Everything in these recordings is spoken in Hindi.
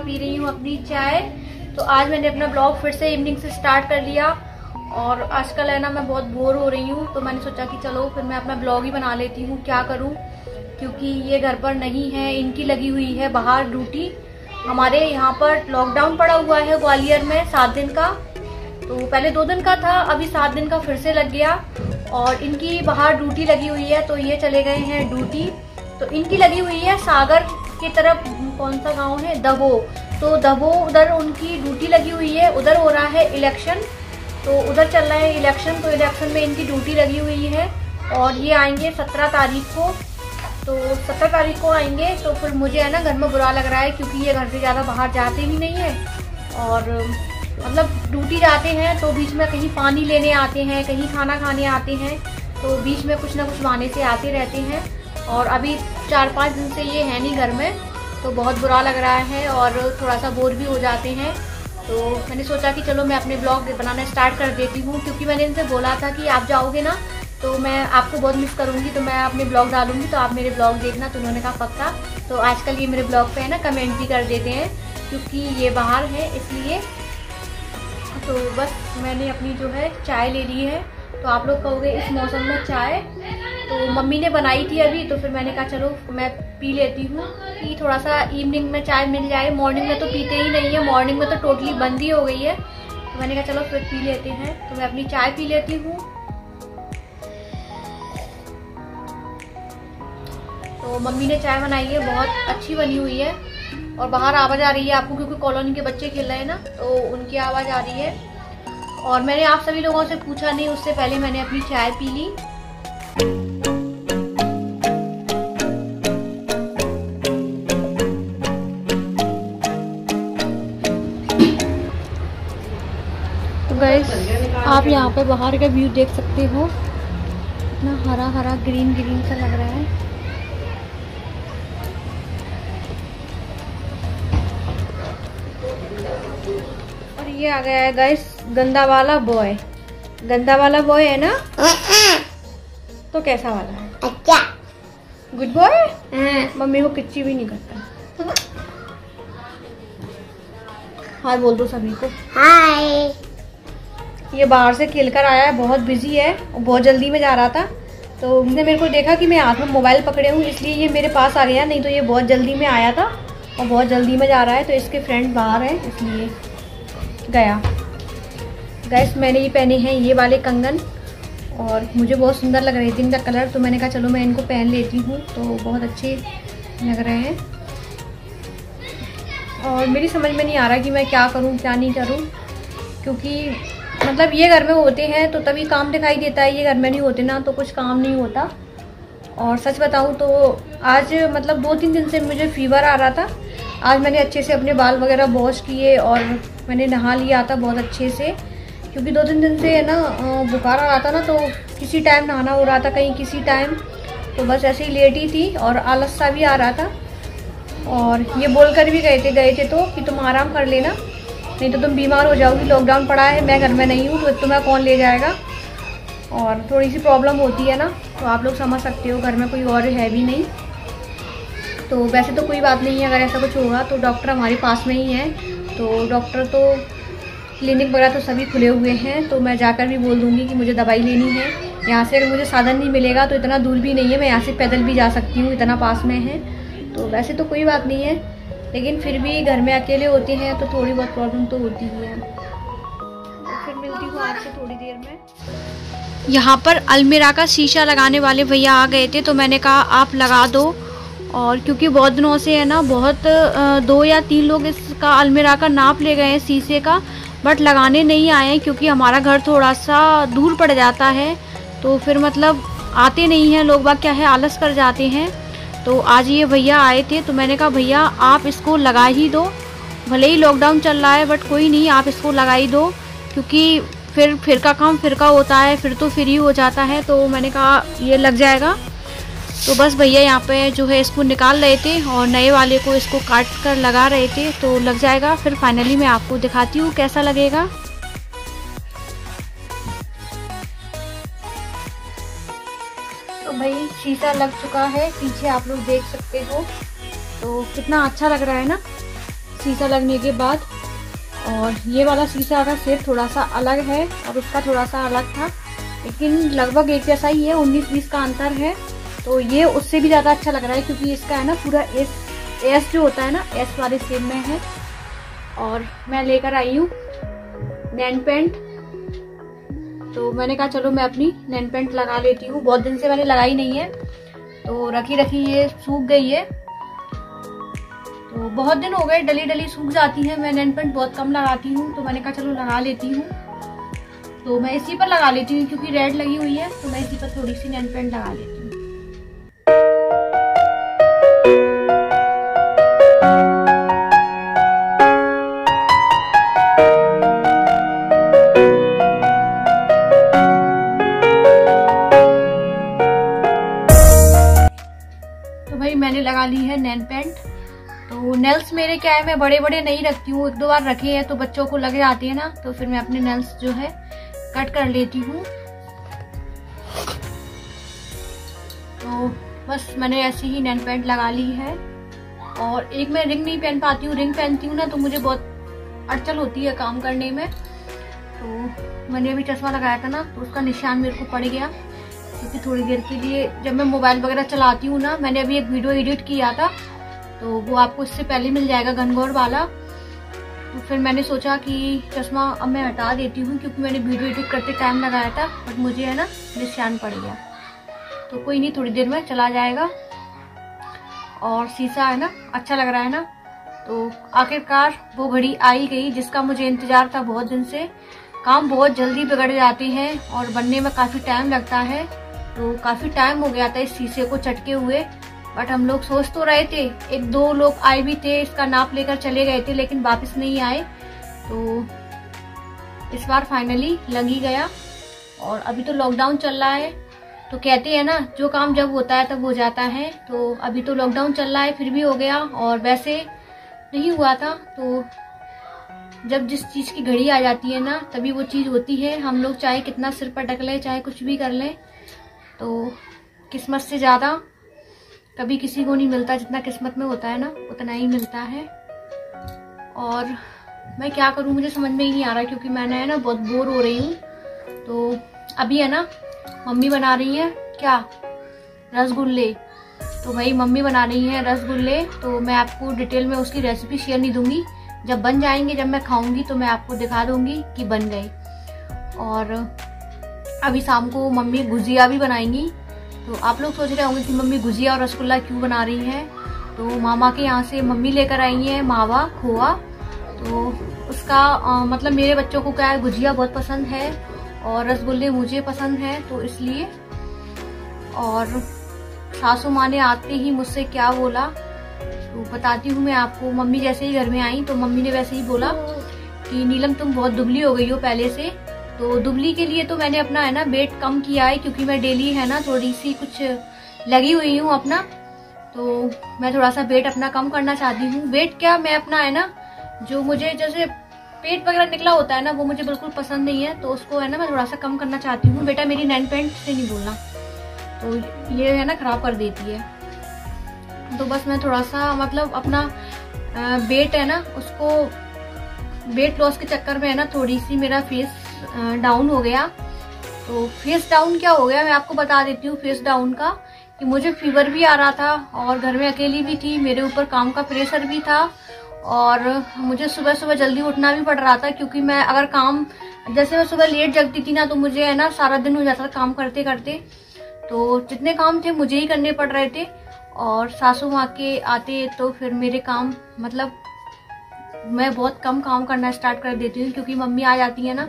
पी रही हूँ अपनी चाय। तो आज मैंने अपना ब्लॉग फिर से इवनिंग से स्टार्ट कर लिया और आजकल है ना मैं बहुत बोर हो रही हूँ, तो मैंने सोचा कि चलो फिर मैं अपना ब्लॉग ही बना लेती हूँ। क्या करूँ, क्योंकि ये घर पर नहीं है, इनकी लगी हुई है बाहर ड्यूटी। हमारे यहाँ पर लॉकडाउन पड़ा हुआ है ग्वालियर में 7 दिन का। तो पहले 2 दिन का था, अभी 7 दिन का फिर से लग गया और इनकी बाहर ड्यूटी लगी हुई है, तो ये चले गए हैं ड्यूटी। तो इनकी लगी हुई है सागर की तरफ, कौन सा गांव है, दबो। तो दबो उधर उनकी ड्यूटी लगी हुई है, उधर हो रहा है इलेक्शन, तो उधर चल रहा है इलेक्शन। तो इलेक्शन में इनकी ड्यूटी लगी हुई है और ये आएंगे 17 तारीख को। तो 17 तारीख को आएंगे। तो फिर मुझे है ना घर में बुरा लग रहा है, क्योंकि ये घर से ज़्यादा बाहर जाते ही नहीं है और मतलब ड्यूटी जाते हैं तो बीच में कहीं पानी लेने आते हैं, कहीं खाना खाने आते हैं, तो बीच में कुछ ना कुछ बहाने से आते रहते हैं। और अभी 4-5 दिन से ये है नहीं घर में, तो बहुत बुरा लग रहा है और थोड़ा सा बोर भी हो जाते हैं। तो मैंने सोचा कि चलो मैं अपने ब्लॉग बनाना स्टार्ट कर देती हूँ, क्योंकि मैंने इनसे बोला था कि आप जाओगे ना तो मैं आपको बहुत मिस करूँगी, तो मैं अपने ब्लॉग डालूँगी तो आप मेरे ब्लॉग देखना। तो उन्होंने कहा पक्का। तो आजकल ये मेरे ब्लॉग पे है ना कमेंट भी कर देते हैं, क्योंकि ये बाहर है इसलिए। तो बस मैंने अपनी जो है चाय ले ली है। तो आप लोग कहोगे इस मौसम में चाय, तो मम्मी ने बनाई थी अभी, तो फिर मैंने कहा चलो मैं पी लेती हूँ कि थोड़ा सा इवनिंग में चाय मिल जाए। मॉर्निंग में तो पीते ही नहीं है, मॉर्निंग में तो टोटली बंद ही हो गई है। तो मैंने कहा चलो फिर पी लेते हैं, तो मैं अपनी चाय पी लेती हूँ। तो मम्मी ने चाय बनाई है, बहुत अच्छी बनी हुई है। और बाहर आवाज़ आ रही है आपको, क्योंकि कॉलोनी के बच्चे खेल रहे हैं ना, तो उनकी आवाज़ आ रही है। और मैंने आप सभी लोगों से पूछा नहीं, उससे पहले मैंने अपनी चाय पी ली। तो गाइस आप यहाँ पे बाहर का व्यू देख सकते हो, इतना हरा हरा ग्रीन ग्रीन सा लग रहा है। और ये आ गया है गाइस गंदा वाला बॉय। गंदा वाला बॉय है ना, तो कैसा वाला है? अच्छा गुड बॉय। मम्मी को किच्ची भी नहीं करता। हाय बोल दो सभी को। हाय। ये बाहर से खेल कर आया है, बहुत बिजी है और बहुत जल्दी में जा रहा था। तो उसने मेरे को देखा कि मैं हाथ में मोबाइल पकड़े हूँ, इसलिए ये मेरे पास आ गया, नहीं तो ये बहुत जल्दी में आया था और बहुत जल्दी में जा रहा है। तो इसके फ्रेंड बाहर है इसलिए गया। गैस मैंने ये पहने हैं ये वाले कंगन और मुझे बहुत सुंदर लग रही थी इनका कलर, तो मैंने कहा चलो मैं इनको पहन लेती हूँ। तो बहुत अच्छे लग रहे हैं और मेरी समझ में नहीं आ रहा कि मैं क्या करूँ क्या नहीं करूँ, क्योंकि मतलब ये घर में होते हैं तो तभी काम दिखाई देता है, ये घर में नहीं होते ना तो कुछ काम नहीं होता। और सच बताऊँ तो आज मतलब 2-3 दिन से मुझे फीवर आ रहा था। आज मैंने अच्छे से अपने बाल वगैरह वॉश किए और मैंने नहा लिया था बहुत अच्छे से, क्योंकि 2-3 दिन से है ना बुखार आ रहा था ना, तो किसी टाइम नहाना हो रहा था, कहीं किसी टाइम, तो बस ऐसे ही लेटी थी और आलस सा भी आ रहा था। और ये बोल कर भी गए थे तो कि तुम आराम कर लेना, नहीं तो तुम बीमार हो जाओगी, लॉकडाउन पड़ा है, मैं घर में नहीं हूँ तो तुम्हें कौन ले जाएगा। और थोड़ी सी प्रॉब्लम होती है ना, तो आप लोग समझ सकते हो, घर में कोई और है भी नहीं। तो वैसे तो कोई बात नहीं है, अगर ऐसा कुछ होगा तो डॉक्टर हमारे पास में ही है, तो डॉक्टर तो क्लिनिक वगैरह तो सभी खुले हुए हैं। तो मैं जाकर भी बोल दूँगी कि मुझे दवाई लेनी है। यहाँ से अगर मुझे साधन नहीं मिलेगा तो इतना दूर भी नहीं है, मैं यहाँ से पैदल भी जा सकती हूँ, इतना पास में है। तो वैसे तो कोई बात नहीं है, लेकिन फिर भी घर में अकेले होते हैं तो थोड़ी बहुत प्रॉब्लम तो होती ही है। तो फिर मिलती हूँ आपसे थोड़ी देर में। यहाँ पर अलमीरा का शीशा लगाने वाले भैया आ गए थे, तो मैंने कहा आप लगा दो। और क्योंकि बहुत दिनों से है ना, बहुत 2 या 3 लोग इसका अलमीरा का नाप ले गए हैं शीशे का, बट लगाने नहीं आए हैं, क्योंकि हमारा घर थोड़ा सा दूर पड़ जाता है, तो फिर मतलब आते नहीं हैं लोग बाग, क्या है आलस कर जाते हैं। तो आज ये भैया आए थे, तो मैंने कहा भैया आप इसको लगा ही दो, भले ही लॉकडाउन चल रहा है बट कोई नहीं, आप इसको लगा ही दो, क्योंकि फिर का काम फिर का होता है, फिर तो फ्री हो जाता है। तो मैंने कहा ये लग जाएगा। तो बस भैया यहाँ पे जो है इसको निकाल रहे थे और नए वाले को इसको काट कर लगा रहे थे, तो लग जाएगा। फिर फाइनली मैं आपको दिखाती हूँ कैसा लगेगा। तो भाई शीशा लग चुका है, पीछे आप लोग देख सकते हो, तो कितना अच्छा लग रहा है ना शीशा लगने के बाद। और ये वाला शीशा का सिर्फ थोड़ा सा अलग है और उसका थोड़ा सा अलग था, लेकिन लगभग एक जैसा ही है, 19-20 का अंतर है। तो ये उससे भी ज़्यादा अच्छा लग रहा है क्योंकि इसका है ना पूरा एस जो होता है ना, एस वाले शेप में है। और मैं लेकर आई हूँ नैन पेंट, तो मैंने कहा चलो मैं अपनी नैन पेंट लगा लेती हूँ। बहुत दिन से मैंने लगाई नहीं है, तो रखी ये सूख गई है, तो बहुत दिन हो गए, डली डली सूख जाती है। मैं नैन पेंट बहुत कम लगाती हूँ, तो मैंने कहा चलो लगा लेती हूँ। तो मैं इसी पर लगा लेती हूँ क्योंकि रेड लगी हुई है, तो मैं इसी पर थोड़ी सी नैन पेंट लगा लेती हूँ। तो भाई मैंने लगा ली है नैन पेंट। तो नेल्स मेरे क्या है, मैं बड़े बड़े नहीं रखती हूँ, 1-2 बार रखे हैं तो बच्चों को लग जाते हैं ना, तो फिर मैं अपने नेल्स जो है कट कर लेती हूँ। तो बस मैंने ऐसे ही नैन पेंट लगा ली है। और एक मैं रिंग नहीं पहन पाती हूँ, रिंग पहनती हूँ ना तो मुझे बहुत अड़चन होती है काम करने में। तो मैंने अभी चश्मा लगाया था ना, तो उसका निशान मेरे को पड़ गया, क्योंकि थोड़ी देर के लिए जब मैं मोबाइल वगैरह चलाती हूँ ना, मैंने अभी एक वीडियो एडिट किया था, तो वो आपको इससे पहले मिल जाएगा गनगौर वाला। तो फिर मैंने सोचा कि चश्मा अब मैं हटा देती हूँ, क्योंकि मैंने वीडियो एडिट करते टाइम लगाया था, बट मुझे है ना निशान पड़ गया। तो कोई नहीं, थोड़ी देर में चला जाएगा। और शीशा है ना अच्छा लग रहा है ना। तो आखिरकार वो घड़ी आ ही गई जिसका मुझे इंतजार था बहुत दिन से। काम बहुत जल्दी बिगड़ जाते हैं और बनने में काफ़ी टाइम लगता है। तो काफ़ी टाइम हो गया था इस शीशे को चटके हुए, बट हम लोग सोच तो रहे थे, 1-2 लोग आए भी थे, इसका नाप लेकर चले गए थे, लेकिन वापस नहीं आए। तो इस बार फाइनली लग ही गया। और अभी तो लॉकडाउन चल रहा है, तो कहते हैं ना जो काम जब होता है तब हो जाता है। तो अभी तो लॉकडाउन चल रहा है, फिर भी हो गया। और वैसे नहीं हुआ था, तो जब जिस चीज की घड़ी आ जाती है ना, तभी वो चीज होती है। हम लोग चाहे कितना सिर पटक ले, चाहे कुछ भी कर ले, तो किस्मत से ज्यादा कभी किसी को नहीं मिलता। जितना किस्मत में होता है ना, उतना ही मिलता है। और मैं क्या करूं, मुझे समझ में ही नहीं आ रहा, क्योंकि मैंने है ना बहुत बोर हो रही हूँ। तो अभी है ना मम्मी बना रही है क्या, रसगुल्ले। तो भाई मम्मी बना रही है रसगुल्ले, तो मैं आपको डिटेल में उसकी रेसिपी शेयर नहीं दूंगी। जब बन जाएंगे, जब मैं खाऊंगी, तो मैं आपको दिखा दूंगी कि बन गए। और अभी शाम को मम्मी गुजिया भी बनाएंगी। तो आप लोग सोच रहे होंगे कि मम्मी गुजिया और रसगुल्ला क्यों बना रही है। तो मामा के यहाँ से मम्मी लेकर आई है मावा खोआ। तो उसका मतलब मेरे बच्चों को क्या है, गुजिया बहुत पसंद है और रसगुल्ले मुझे पसंद है, तो इसलिए। और सासू माँ ने आते ही मुझसे क्या बोला, तो बताती हूँ मैं आपको। मम्मी जैसे ही घर में आई, तो मम्मी ने वैसे ही बोला कि नीलम तुम बहुत दुबली हो गई हो पहले से। तो दुबली के लिए तो मैंने अपना है ना वेट कम किया है, क्योंकि मैं डेली है ना थोड़ी सी कुछ लगी हुई हूँ अपना। तो मैं थोड़ा सा वेट अपना कम करना चाहती हूँ। वेट क्या, मैं अपना है ना जो मुझे जैसे पेट वगैरह निकला होता है ना, वो मुझे बिल्कुल पसंद नहीं है। तो उसको है ना मैं थोड़ा सा कम करना चाहती हूँ। बेटा मेरी नैन पेंट से नहीं बोलना, तो ये है ना खराब कर देती है। तो बस मैं थोड़ा सा मतलब अपना वेट है ना, उसको वेट लॉस के चक्कर में है ना थोड़ी सी मेरा फेस डाउन हो गया। तो फेस डाउन क्या हो गया, मैं आपको बता देती हूँ। फेस डाउन का कि मुझे फीवर भी आ रहा था और घर में अकेली भी थी, मेरे ऊपर काम का प्रेशर भी था और मुझे सुबह सुबह जल्दी उठना भी पड़ रहा था, क्योंकि मैं अगर काम जैसे मैं सुबह लेट जगती थी ना, तो मुझे है ना सारा दिन हो जाता था काम करते करते। तो जितने काम थे मुझे ही करने पड़ रहे थे। और सासू माँ के आते तो फिर मेरे काम मतलब मैं बहुत कम काम करना स्टार्ट कर देती हूँ, क्योंकि मम्मी आ जाती है ना,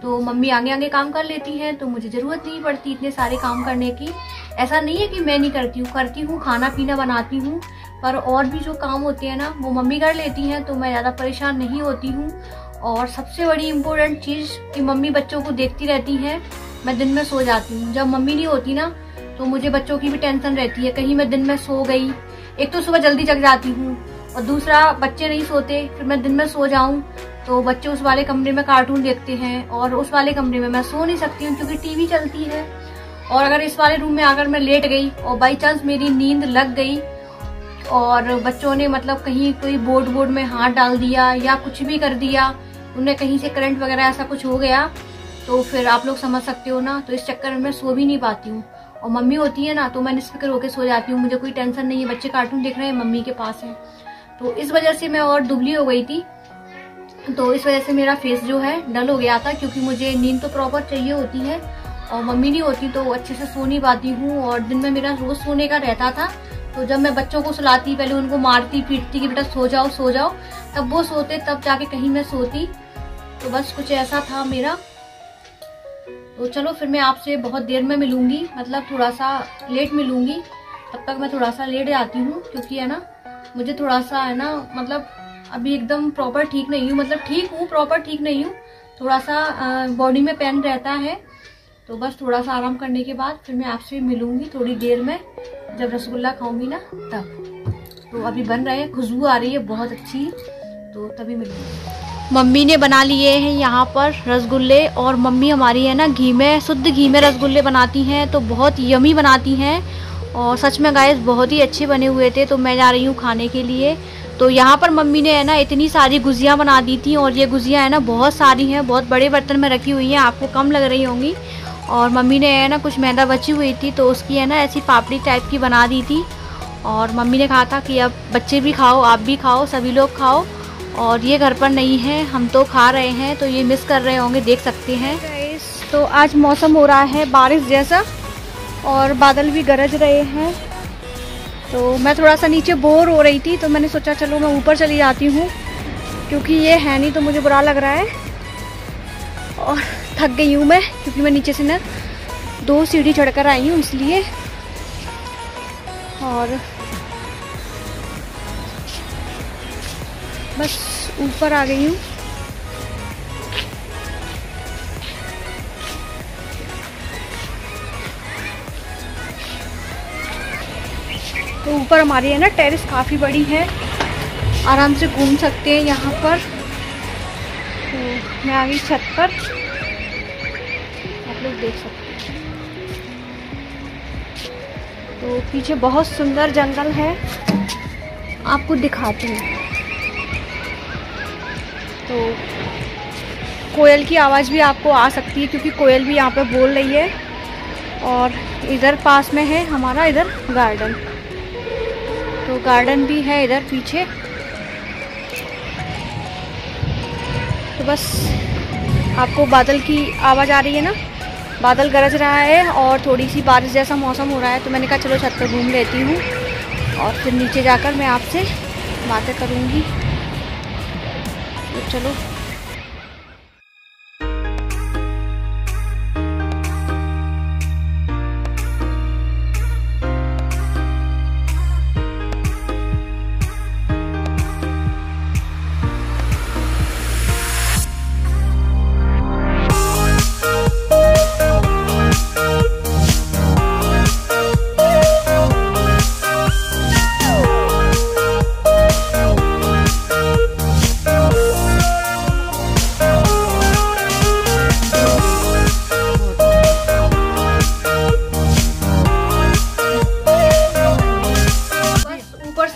तो मम्मी आगे आगे काम कर लेती हैं, तो मुझे जरूरत नहीं पड़ती इतने सारे काम करने की। ऐसा नहीं है कि मैं नहीं करती हूँ, खाना पीना बनाती हूँ, पर और भी जो काम होते हैं ना वो मम्मी कर लेती हैं, तो मैं ज़्यादा परेशान नहीं होती हूँ। और सबसे बड़ी इम्पोर्टेंट चीज़ कि मम्मी बच्चों को देखती रहती है। मैं दिन में सो जाती हूँ, जब मम्मी नहीं होती ना तो मुझे बच्चों की भी टेंशन रहती है, कहीं मैं दिन में सो गई। एक तो सुबह जल्दी जग जाती हूँ, और दूसरा बच्चे नहीं सोते, फिर मैं दिन में सो जाऊं तो बच्चे उस वाले कमरे में कार्टून देखते हैं और उस वाले कमरे में मैं सो नहीं सकती हूँ, क्योंकि टीवी चलती है। और अगर इस वाले रूम में आकर मैं लेट गई और बाई चांस मेरी नींद लग गई, और बच्चों ने मतलब कहीं कोई बोर्ड में हाथ डाल दिया या कुछ भी कर दिया, उन्हें कहीं से करंट वगैरह ऐसा कुछ हो गया तो फिर आप लोग समझ सकते हो ना। तो इस चक्कर में मैं सो भी नहीं पाती हूँ। और मम्मी होती है ना तो मैं निस्फिक्र होकर सो जाती हूँ, मुझे कोई टेंशन नहीं है, बच्चे कार्टून देख रहे हैं, मम्मी के पास है। तो इस वजह से मैं और दुबली हो गई थी। तो इस वजह से मेरा फेस जो है डल हो गया था, क्योंकि मुझे नींद तो प्रॉपर चाहिए होती है और मम्मी नहीं होती तो अच्छे से सो नहीं पाती हूँ। और दिन में मेरा रोज सोने का रहता था। तो जब मैं बच्चों को सुलाती, पहले उनको मारती पीटती कि बेटा सो जाओ सो जाओ, तब वो सोते, तब जाके कहीं मैं सोती। तो बस कुछ ऐसा था मेरा। तो चलो फिर मैं आपसे बहुत देर में मिलूंगी, मतलब थोड़ा सा लेट मिलूंगी। तब तक मैं थोड़ा सा लेट जाती हूँ, क्योंकि है ना मुझे थोड़ा सा है ना, मतलब अभी एकदम प्रॉपर ठीक नहीं हूँ, मतलब ठीक हूँ, प्रॉपर ठीक नहीं हूँ, थोड़ा सा बॉडी में पेन रहता है। तो बस थोड़ा सा आराम करने के बाद फिर मैं आपसे मिलूंगी थोड़ी देर में, जब रसगुल्ला खाऊंगी ना तब। तो अभी बन रहे हैं, खुशबू आ रही है बहुत अच्छी, तो तभी मिलूंगी। मम्मी ने बना लिए हैं यहाँ पर रसगुल्ले, और मम्मी हमारी है ना घी में, शुद्ध घी में रसगुल्ले बनाती हैं, तो बहुत यमी बनाती हैं। और सच में गाइस बहुत ही अच्छे बने हुए थे। तो मैं जा रही हूँ खाने के लिए। तो यहाँ पर मम्मी ने है ना इतनी सारी गुजिया बना दी थी, और ये गुजिया है ना बहुत सारी हैं, बहुत बड़े बर्तन में रखी हुई हैं, आपको कम लग रही होंगी। और मम्मी ने है ना कुछ मैदा बची हुई थी तो उसकी है ना ऐसी पापड़ी टाइप की बना दी थी। और मम्मी ने कहा था कि अब बच्चे भी खाओ, आप भी खाओ, सभी लोग खाओ। और ये घर पर नहीं है, हम तो खा रहे हैं, तो ये मिस कर रहे होंगे, देख सकते हैं। तो आज मौसम हो रहा है बारिश जैसा, और बादल भी गरज रहे हैं। तो मैं थोड़ा सा नीचे बोर हो रही थी, तो मैंने सोचा चलो मैं ऊपर चली जाती हूँ, क्योंकि ये है नहीं तो मुझे बुरा लग रहा है। और थक गई हूँ मैं, क्योंकि मैं नीचे से ना 2 सीढ़ी चढ़कर आई हूँ इसलिए। और बस ऊपर आ गई हूँ। तो ऊपर हमारी है ना टेरेस काफ़ी बड़ी है, आराम से घूम सकते हैं यहाँ पर। तो मैं आ गई छत पर, आप लोग देख सकते हैं। तो पीछे बहुत सुंदर जंगल है, आपको दिखाती हूँ। तो कोयल की आवाज़ भी आपको आ सकती है, क्योंकि कोयल भी यहाँ पे बोल रही है। और इधर पास में है हमारा इधर गार्डन, तो गार्डन भी है इधर पीछे। तो बस आपको बादल की आवाज़ आ रही है ना, बादल गरज रहा है और थोड़ी सी बारिश जैसा मौसम हो रहा है। तो मैंने कहा चलो छत पर घूम लेती हूँ, और फिर नीचे जाकर मैं आपसे बातें करूँगी। तो चलो।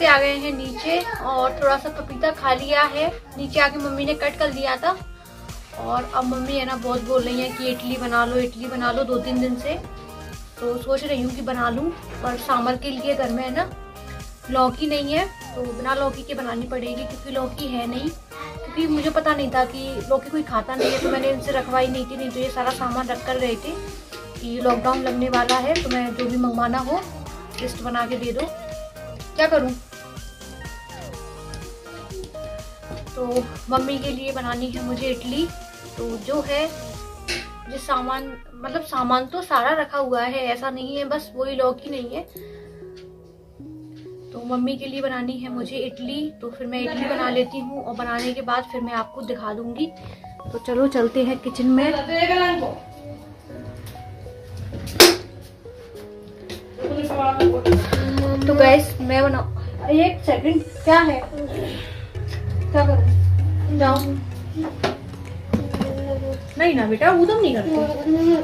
आ गए हैं नीचे, और थोड़ा सा पपीता खा लिया है, नीचे आके मम्मी ने कट कर दिया था। और अब मम्मी है ना बहुत बोल रही है कि इडली बना लो, इडली बना लो, 2-3 दिन से। तो सोच रही हूँ कि बना लूँ, पर सामर के लिए घर में है ना लौकी नहीं है, तो बिना लौकी के बनानी पड़ेगी, क्योंकि लौकी है नहीं। क्योंकि मुझे पता नहीं था कि लौकी कोई खाता नहीं है, तो मैंने इनसे रखवाई नहीं थी, नहीं तो ये सारा सामान रख कर गए थे कि लॉकडाउन लगने वाला है, तो मैं जो भी मंगवाना हो लिस्ट बना के दे दो, क्या करूँ। तो मम्मी के लिए बनानी है मुझे इडली। तो जो है जिस सामान, मतलब सामान तो सारा रखा हुआ है, ऐसा नहीं है, बस वही लौकी नहीं है। तो मम्मी के लिए बनानी है मुझे इडली, तो फिर मैं इडली बना लेती हूँ, और बनाने के बाद फिर मैं आपको दिखा दूंगी। तो चलो चलते हैं किचन में। तो गैस मैं बना, एक सेकंड, क्या है, क्या करूं, जाओ। नहीं ना बेटा, वो तो नहीं करते।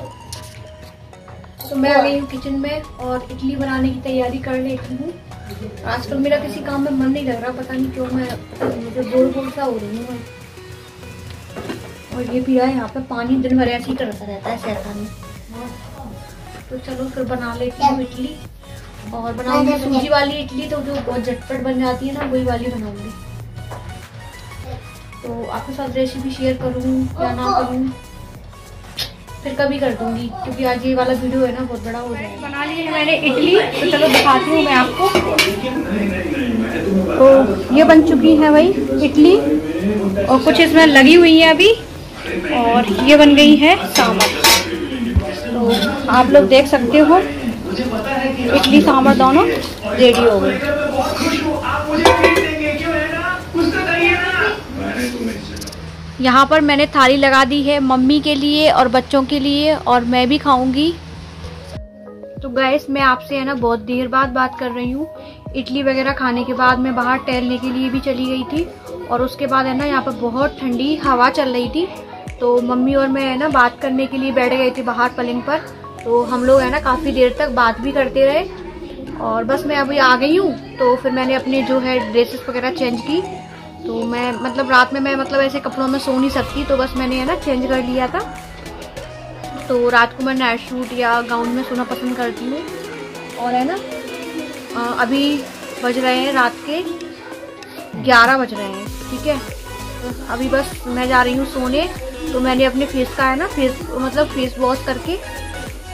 तो मैं आ गई हूँ किचन में और इडली बनाने की तैयारी कर लेती हूँ। आजकल मेरा किसी काम में मन नहीं लग रहा, पता नहीं क्यों। मुझे बोर सा हो रही हूँ। और ये पिया है यहाँ पे पानी, दिन भर ऐसे ही करता रहता है शैतानी। तो चलो फिर बना लेती हूँ इडली, और बनाऊंगी सूजी वाली इडली, तो जो बहुत झटपट बन जाती है ना, वही वाली बनाऊंगी। तो आपके साथ रेसिपी शेयर करूँ या ना करूँ फिर कभी कर दूंगी, क्योंकि आज ये वाला वीडियो है ना बहुत बड़ा हो जाएगा। बना ली है मैंने इडली, तो चलो दिखाती हूँ मैं आपको। तो ये बन चुकी है भाई इडली, और कुछ इसमें लगी हुई है अभी, और ये बन गई है सांभर। तो आप लोग देख सकते हो इडली सांभर दोनों रेडी हो गई। यहाँ पर मैंने थाली लगा दी है मम्मी के लिए और बच्चों के लिए, और मैं भी खाऊंगी। तो गाइस मैं आपसे है ना बहुत देर बाद बात कर रही हूँ। इडली वगैरह खाने के बाद मैं बाहर टहलने के लिए भी चली गई थी, और उसके बाद है ना यहाँ पर बहुत ठंडी हवा चल रही थी। तो मम्मी और मैं है ना बात करने के लिए बैठ गए थे बाहर पलंग पर। तो हम लोग है ना काफ़ी देर तक बात भी करते रहे, और बस मैं अभी आ गई हूँ। तो फिर मैंने अपने जो है ड्रेसेस वगैरह चेंज की। तो मैं मतलब रात में मैं मतलब ऐसे कपड़ों में सो नहीं सकती, तो बस मैंने है ना चेंज कर लिया था। तो रात को मैं नाइट सूट या गाउन में सोना पसंद करती हूँ। और है ना अभी बज रहे हैं रात के 11 बज रहे हैं, ठीक है। तो अभी बस मैं जा रही हूँ सोने। तो मैंने अपने फेस का है ना फेस वॉश करके,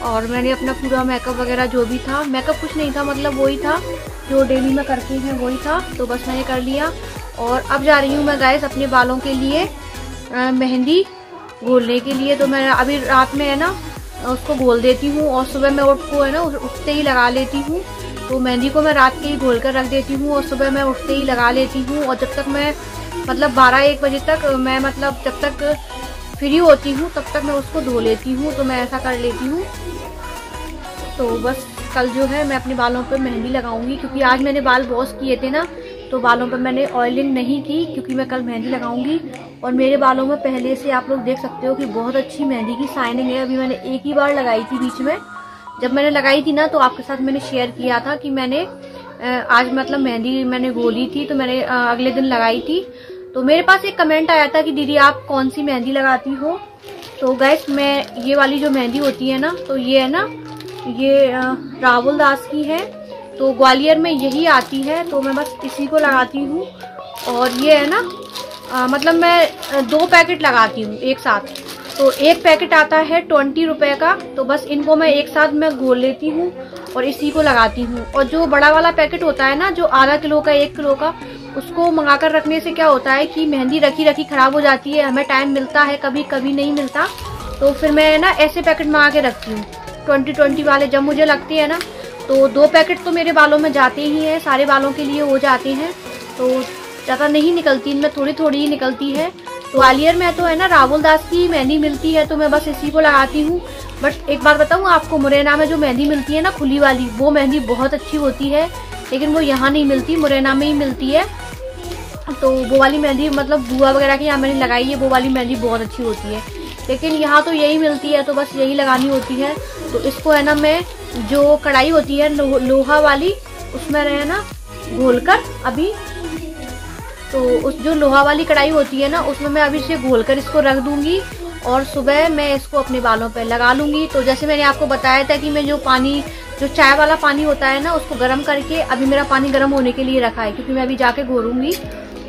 और मैंने अपना पूरा मेकअप वगैरह जो भी था, मेकअप कुछ नहीं था, मतलब वही था जो डेली में करती हैं वही था। तो बस मैंने कर लिया, और अब जा रही हूँ मैं गाइस अपने बालों के लिए मेहंदी घोलने के लिए। तो मैं अभी रात में है ना उसको घोल देती हूँ, और सुबह मैं उठको है ना उठते ही लगा लेती हूँ। तो मेहंदी को मैं रात के ही घोल कर रख देती हूँ, और सुबह मैं उठते ही लगा लेती हूँ। और जब तक मैं मतलब 12-1 बजे तक मैं मतलब जब तक फ्री होती हूँ तब तक मैं उसको धो लेती हूँ। तो मैं ऐसा कर लेती हूँ। तो बस कल जो है मैं अपने बालों पर मेहंदी लगाऊंगी, क्योंकि आज मैंने बाल वॉश किए थे ना, तो बालों पर मैंने ऑयलिंग नहीं की, क्योंकि मैं कल मेहंदी लगाऊंगी। और मेरे बालों में पहले से आप लोग देख सकते हो कि बहुत अच्छी मेहंदी की शाइनिंग है। अभी मैंने एक ही बार लगाई थी बीच में, जब मैंने लगाई थी ना तो आपके साथ मैंने शेयर किया था कि मैंने आज मतलब मेहंदी मैंने घोली थी, तो मैंने अगले दिन लगाई थी। तो मेरे पास एक कमेंट आया था कि दीदी आप कौन सी मेहंदी लगाती हो। तो गैस मैं ये वाली जो मेहंदी होती है ना, तो ये है ना ये राहुल दास की है। तो ग्वालियर में यही आती है, तो मैं बस इसी को लगाती हूँ। और ये है ना मतलब मैं 2 पैकेट लगाती हूँ एक साथ। तो एक पैकेट आता है 20 रुपए का, तो बस इनको मैं एक साथ मैं घोल लेती हूँ और इसी को लगाती हूँ। और जो बड़ा वाला पैकेट होता है ना, जो आधा किलो का 1 किलो का, उसको मंगा कर रखने से क्या होता है कि मेहंदी रखी रखी खराब हो जाती है। हमें टाइम मिलता है, कभी कभी नहीं मिलता, तो फिर मैं ना ऐसे पैकेट मंगा के रखती हूँ 20-20 वाले। जब मुझे लगती है ना तो 2 पैकेट तो मेरे बालों में जाते ही हैं, सारे बालों के लिए हो जाते हैं। तो ज़्यादा नहीं निकलती, इनमें थोड़ी थोड़ी ही निकलती है। तो ग्वालियर में तो है ना राहुल दास की मेहंदी मिलती है, तो मैं बस इसी को लगाती हूँ। बट एक बात बताऊँ आपको, मुरैना में जो मेहंदी मिलती है ना खुली वाली, वो मेहंदी बहुत अच्छी होती है, लेकिन वो यहाँ नहीं मिलती, मुरैना में ही मिलती है। तो वो वाली मेहंदी मतलब बुआ वगैरह की यहाँ मैंने लगाई है, वो वाली मेहंदी बहुत अच्छी होती है, लेकिन यहाँ तो यही मिलती है, तो बस यही लगानी होती है। तो इसको है ना मैं जो कढ़ाई होती है लोहा वाली, उसमें है ना घोल कर अभी, तो उस जो लोहा वाली कढ़ाई होती है ना उसमें मैं अभी से घोल कर इसको रख दूंगी, और सुबह मैं इसको अपने बालों पे लगा लूंगी। तो जैसे मैंने आपको बताया था कि मैं जो चाय वाला पानी होता है ना उसको गर्म करके, अभी मेरा पानी गर्म होने के लिए रखा है, क्योंकि मैं अभी जाके घोलूंगी।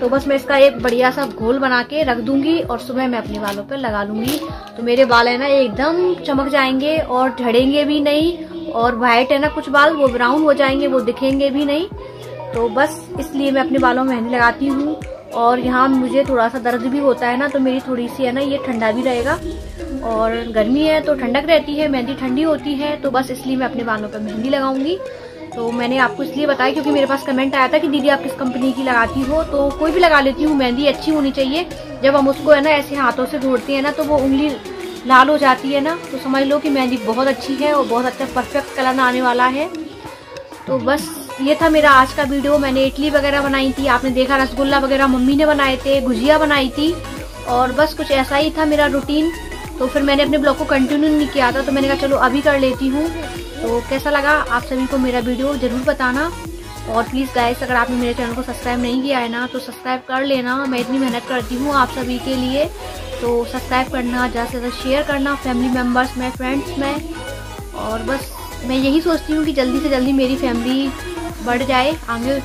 तो बस मैं इसका एक बढ़िया सा घोल बना के रख दूंगी, और सुबह मैं अपने बालों पे लगा लूंगी। तो मेरे बाल है ना एकदम चमक जाएंगे और झड़ेंगे भी नहीं, और व्हाइट है ना कुछ बाल वो ब्राउन हो जाएंगे, वो दिखेंगे भी नहीं। तो बस इसलिए मैं अपने बालों में मेहंदी लगाती हूँ। और यहाँ मुझे थोड़ा सा दर्द भी होता है ना, तो मेरी थोड़ी सी है ना ये ठंडा भी रहेगा, और गर्मी है तो ठंडक रहती है, मेहंदी ठंडी होती है, तो बस इसलिए मैं अपने बालों पर मेहंदी लगाऊंगी। तो मैंने आपको इसलिए बताया क्योंकि मेरे पास कमेंट आया था कि दीदी आप किस कंपनी की लगाती हो। तो कोई भी लगा लेती हूँ, मेहंदी अच्छी होनी चाहिए। जब हम उसको है ना ऐसे हाथों से घोड़ते हैं ना तो वो उंगली लाल हो जाती है ना, तो समझ लो कि मेहंदी बहुत अच्छी है और बहुत अच्छा परफेक्ट कलर आने वाला है। तो बस ये था मेरा आज का वीडियो। मैंने इडली वगैरह बनाई थी, आपने देखा रसगुल्ला वगैरह मम्मी ने बनाए थे, गुजिया बनाई थी, और बस कुछ ऐसा ही था मेरा रूटीन। तो फिर मैंने अपने ब्लॉग को कंटिन्यू नहीं किया था, तो मैंने कहा चलो अभी कर लेती हूँ। तो कैसा लगा आप सभी को मेरा वीडियो ज़रूर बताना। और प्लीज़ गाइस, अगर आपने मेरे चैनल को सब्सक्राइब नहीं किया है ना तो सब्सक्राइब कर लेना। मैं इतनी मेहनत करती हूँ आप सभी के लिए, तो सब्सक्राइब करना, ज़्यादा से ज़्यादा शेयर करना फैमिली मेम्बर्स में, फ्रेंड्स में। और बस मैं यही सोचती हूँ कि जल्दी से जल्दी मेरी फैमिली बढ़ जाए आगे।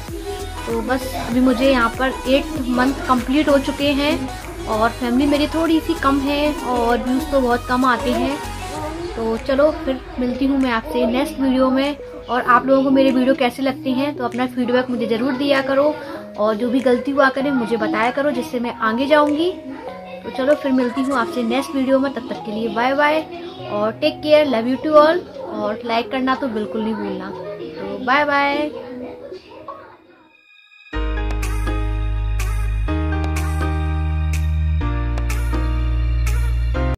तो बस अभी मुझे यहाँ पर 8 मंथ कंप्लीट हो चुके हैं और फैमिली मेरी थोड़ी सी कम है और व्यूज़ तो बहुत कम आते हैं। तो चलो फिर मिलती हूँ मैं आपसे नेक्स्ट वीडियो में। और आप लोगों को मेरे वीडियो कैसे लगते हैं तो अपना फीडबैक मुझे ज़रूर दिया करो, और जो भी गलती हुआ करे मुझे बताया करो, जिससे मैं आगे जाऊँगी। तो चलो फिर मिलती हूँ आपसे नेक्स्ट वीडियो में, तब तक के लिए बाय बाय और take care, love you to all. और लाइक करना तो बिल्कुल नहीं भूलना। तो बाय बाय।